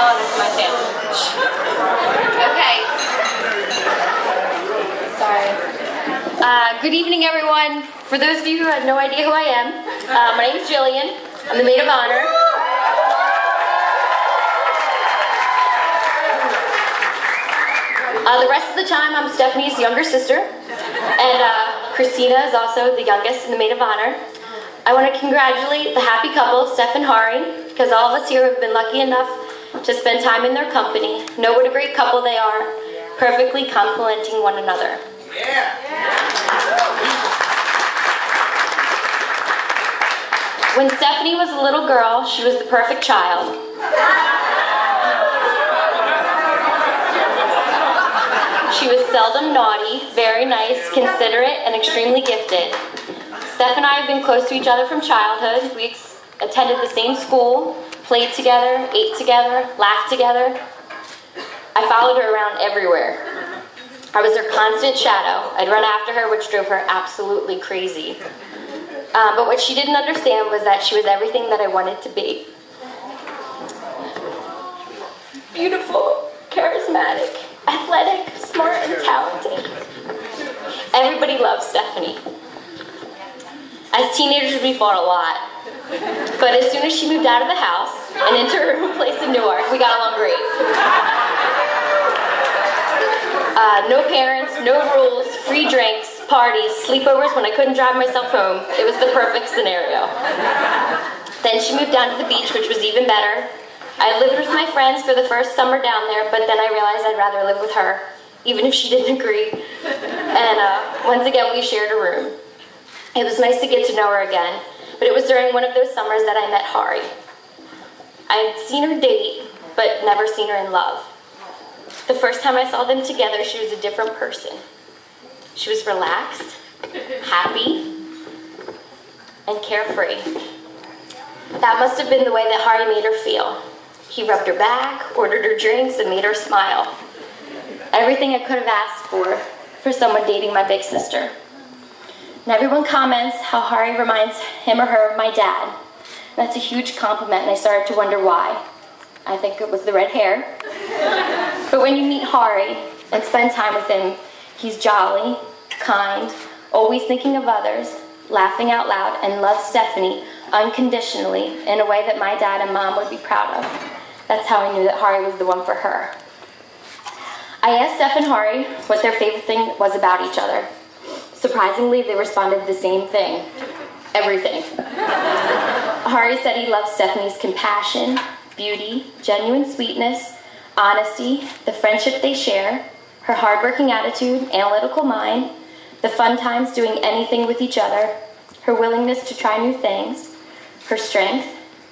Oh, that's my sandwich. Okay. Sorry. Good evening, everyone. For those of you who have no idea who I am, my name is Jillian. I'm the maid of honor. The rest of the time, I'm Stephanie's younger sister, and Christina is also the youngest and the maid of honor. I want to congratulate the happy couple, Steph and Hari, because all of us here have been lucky enough to spend time in their company, know what a great couple they are, perfectly complementing one another. Yeah. When Stephanie was a little girl, she was the perfect child. She was seldom naughty, very nice, considerate, and extremely gifted. Steph and I have been close to each other from childhood. We attended the same school, played together, ate together, laughed together. I followed her around everywhere. I was her constant shadow. I'd run after her, which drove her absolutely crazy. But what she didn't understand was that she was everything that I wanted to be. Beautiful, charismatic, athletic, smart, and talented. Everybody loves Stephanie. As teenagers, we fought a lot. But as soon as she moved out of the house and into her own place in Newark, we got along great. No parents, no rules, free drinks, parties, sleepovers when I couldn't drive myself home. It was the perfect scenario. Then she moved down to the beach, which was even better. I lived with my friends for the first summer down there, but then I realized I'd rather live with her, even if she didn't agree. And once again, we shared a room. It was nice to get to know her again, but it was during one of those summers that I met Hari. I'd seen her date, but never seen her in love. The first time I saw them together, she was a different person. She was relaxed, happy, and carefree. That must have been the way that Hari made her feel. He rubbed her back, ordered her drinks, and made her smile. Everything I could have asked for someone dating my big sister. And everyone comments how Hari reminds him or her of my dad. That's a huge compliment, and I started to wonder why. I think it was the red hair. But when you meet Hari and spend time with him, he's jolly, kind, always thinking of others, laughing out loud, and loves Stephanie unconditionally in a way that my dad and mom would be proud of. That's how I knew that Hari was the one for her. I asked Steph and Hari what their favorite thing was about each other. Surprisingly, they responded the same thing. Everything. Hari said he loves Stephanie's compassion, beauty, genuine sweetness, honesty, the friendship they share, her hardworking attitude, analytical mind, the fun times doing anything with each other, her willingness to try new things, her strength,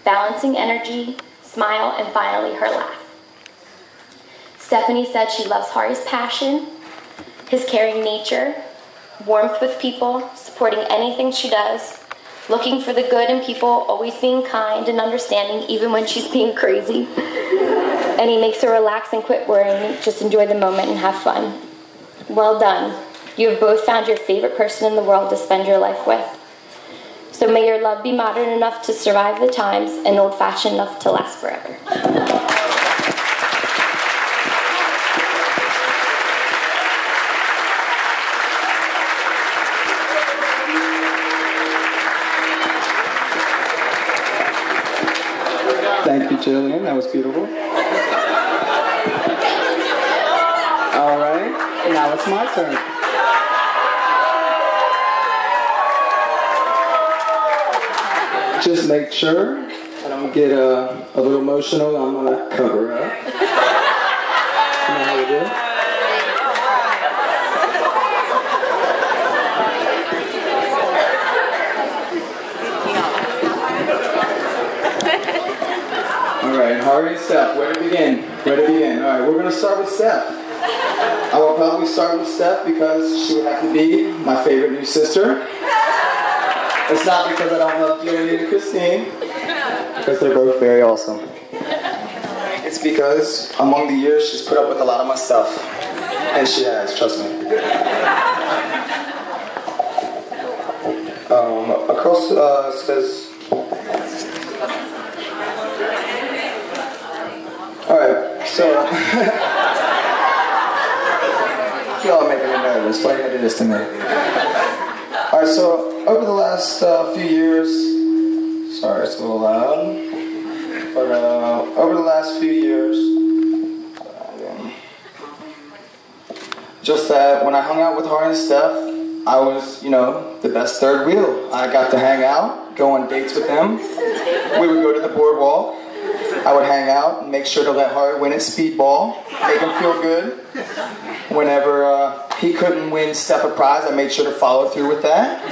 balancing energy, smile, and finally her laugh. Stephanie said she loves Hari's passion, his caring nature, warmth with people, supporting anything she does, looking for the good in people, always being kind and understanding even when she's being crazy. And he makes her relax and quit worrying, just enjoy the moment and have fun. Well done. You have both found your favorite person in the world to spend your life with. So may your love be modern enough to survive the times and old-fashioned enough to last forever. Thank you, Jillian. That was beautiful. All right, now it's my turn. Just make sure I don't get a little emotional. I'm gonna cover up. You know how we do? Alright, Hari and Steph, where to begin? Alright, we're going to start with Steph. I will probably start with Steph because she would have to be my favorite new sister. It's not because I don't love Jillian and Christine, because they're both very awesome. It's because among the years she's put up with a lot of my stuff. And she has, trust me. Across says... Alright, so... Y'all are making me nervous. Why are you gonna do this to me? Alright, so over the last few years... Sorry, it's a little loud. But over the last few years... just that when I hung out with Hari and Steph, I was, you know, the best third wheel. I got to hang out, go on dates with them. We would go to the boardwalk. I would hang out and make sure to let Hari win his speedball, make him feel good. Whenever he couldn't win Steph a prize, I made sure to follow through with that.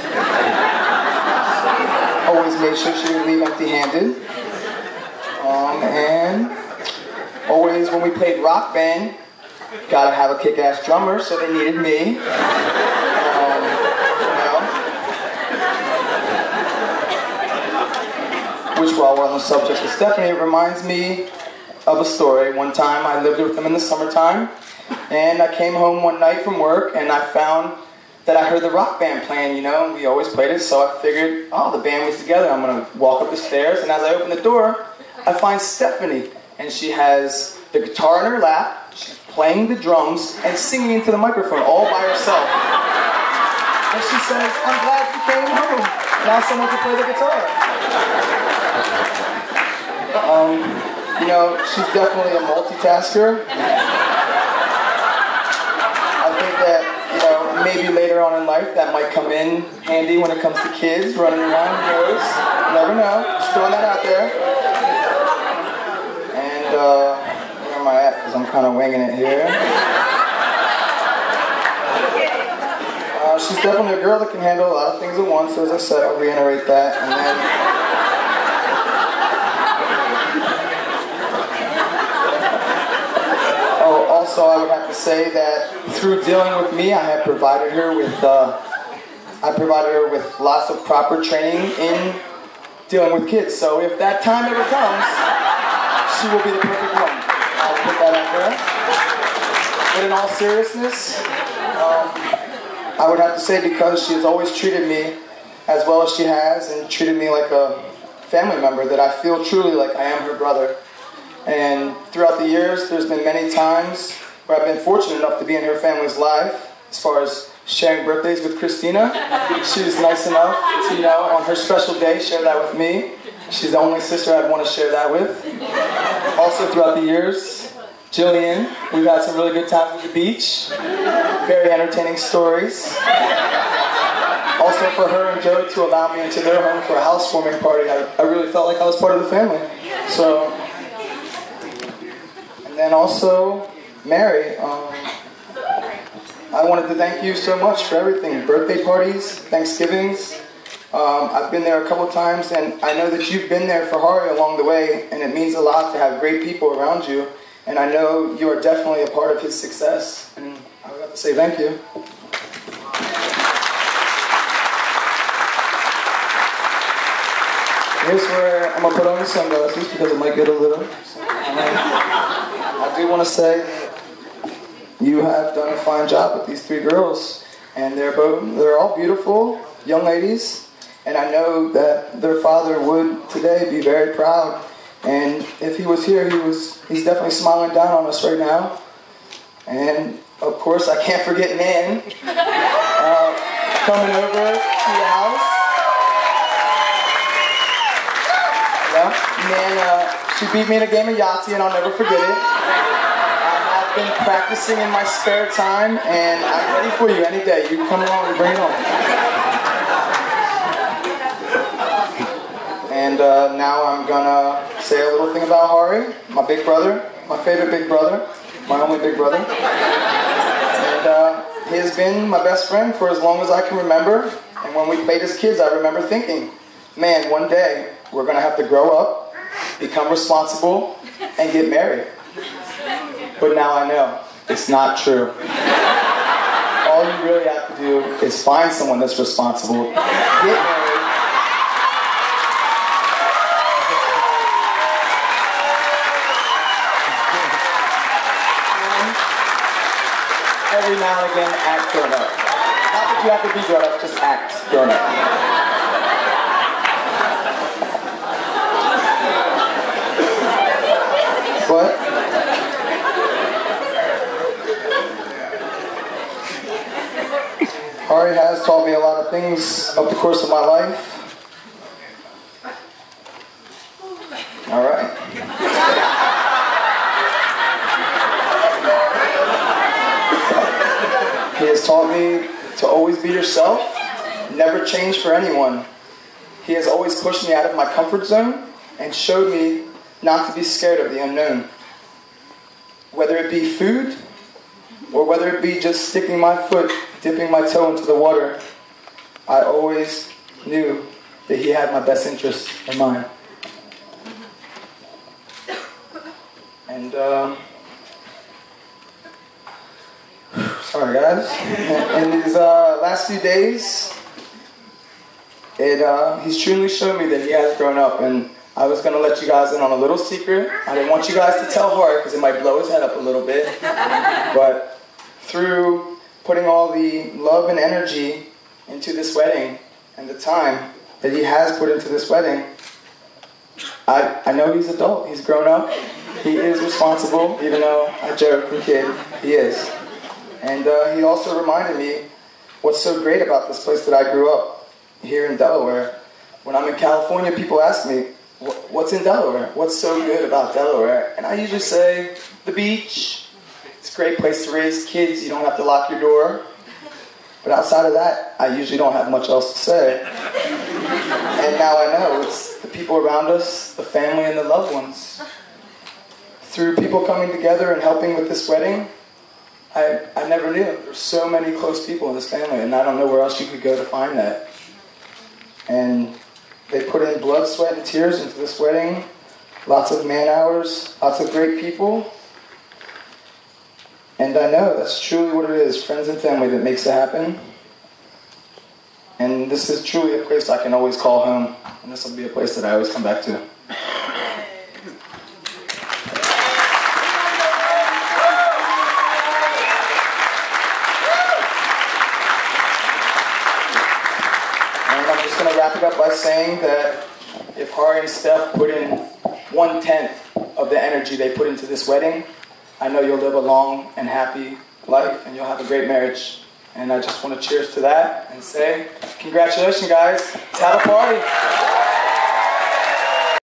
Always made sure she would leave empty-handed. And always when we played rock band, gotta have a kick-ass drummer, so they needed me. Which, while we're on the subject of Stephanie, it reminds me of a story. One time I lived with them in the summertime, and I came home one night from work, and I found that I heard the rock band playing, you know, and we always played it, so I figured, oh, the band was together. I'm gonna walk up the stairs, and as I open the door, I find Stephanie, and she has the guitar in her lap, she's playing the drums, and singing into the microphone all by herself. And she says, I'm glad you came home. Now someone can play the guitar. You know, she's definitely a multitasker. I think that, you know, maybe later on in life that might come in handy when it comes to kids running around, who knows? You never know. Just throwing that out there. And, where am I at? Because I'm kind of winging it here. She's definitely a girl that can handle a lot of things at once. So as I said, I'll reiterate that. And then... Also, I would have to say that through dealing with me, I have provided her with lots of proper training in dealing with kids. So if that time ever comes, she will be the perfect one. I'll put that out there. But in all seriousness, I would have to say because she has always treated me as well as she has and treated me like a family member, that I feel truly like I am her brother. And throughout the years, there's been many times where I've been fortunate enough to be in her family's life, as far as sharing birthdays with Christina. She was nice enough to, you know, on her special day, share that with me. She's the only sister I'd want to share that with. Also, throughout the years, Jillian, we've had some really good times at the beach. Very entertaining stories. Also, for her and Joe to allow me into their home for a housewarming party, I really felt like I was part of the family. So... And also, Mary, I wanted to thank you so much for everything. Birthday parties, Thanksgivings. I've been there a couple times, and I know that you've been there for Hari along the way, and it means a lot to have great people around you. And I know you are definitely a part of his success. And I would have to say thank you. Here's where I'm going to put on the sunglasses because it might get a little... I do want to say that you have done a fine job with these three girls, and they're all beautiful young ladies, and I know that their father would today be very proud. And if he was here, he's definitely smiling down on us right now. And of course, I can't forget Nan coming over to the house. Yeah, Nan. She beat me in a game of Yahtzee, and I'll never forget it. I have been practicing in my spare time, and I'm ready for you any day. You come along and bring it on. And now I'm gonna say a little thing about Hari, my big brother, my favorite big brother, my only big brother. And he has been my best friend for as long as I can remember. And when we played as kids, I remember thinking, man, one day we're gonna have to grow up, become responsible, and get married. But now I know it's not true. All you really have to do is find someone that's responsible, get married, and every now and again act grown up. Not that you have to be grown up, just act grown up. But Hari has taught me a lot of things over the course of my life. All right. He has taught me to always be yourself, never change for anyone. He has always pushed me out of my comfort zone and showed me not to be scared of the unknown. Whether it be food, or whether it be just sticking my foot, dipping my toe into the water, I always knew that he had my best interest in mind. And, sorry guys. In these last few days, he's truly shown me that he has grown up, and I was going to let you guys in on a little secret. I didn't want you guys to tell Hari because it might blow his head up a little bit. But through putting all the love and energy into this wedding and the time that he has put into this wedding, I know he's adult. He's grown up. He is responsible, even though I joke and kid, he is. And he also reminded me what's so great about this place that I grew up here in Delaware. When I'm in California, people ask me, what's in Delaware? What's so good about Delaware? And I usually say, the beach. It's a great place to raise kids. You don't have to lock your door. But outside of that, I usually don't have much else to say. And now I know it's the people around us, the family and the loved ones. Through people coming together and helping with this wedding, I never knew. There's so many close people in this family, and I don't know where else you could go to find that. And they put in blood, sweat, and tears into this wedding. Lots of man hours, lots of great people. And I know that's truly what it is, friends and family, that makes it happen. And this is truly a place I can always call home. And this will be a place that I always come back to. Wrap it up by saying that if Hari and Steph put in 1/10 of the energy they put into this wedding, I know you'll live a long and happy life and you'll have a great marriage. And I just want to cheers to that and say, congratulations guys, let's have a party.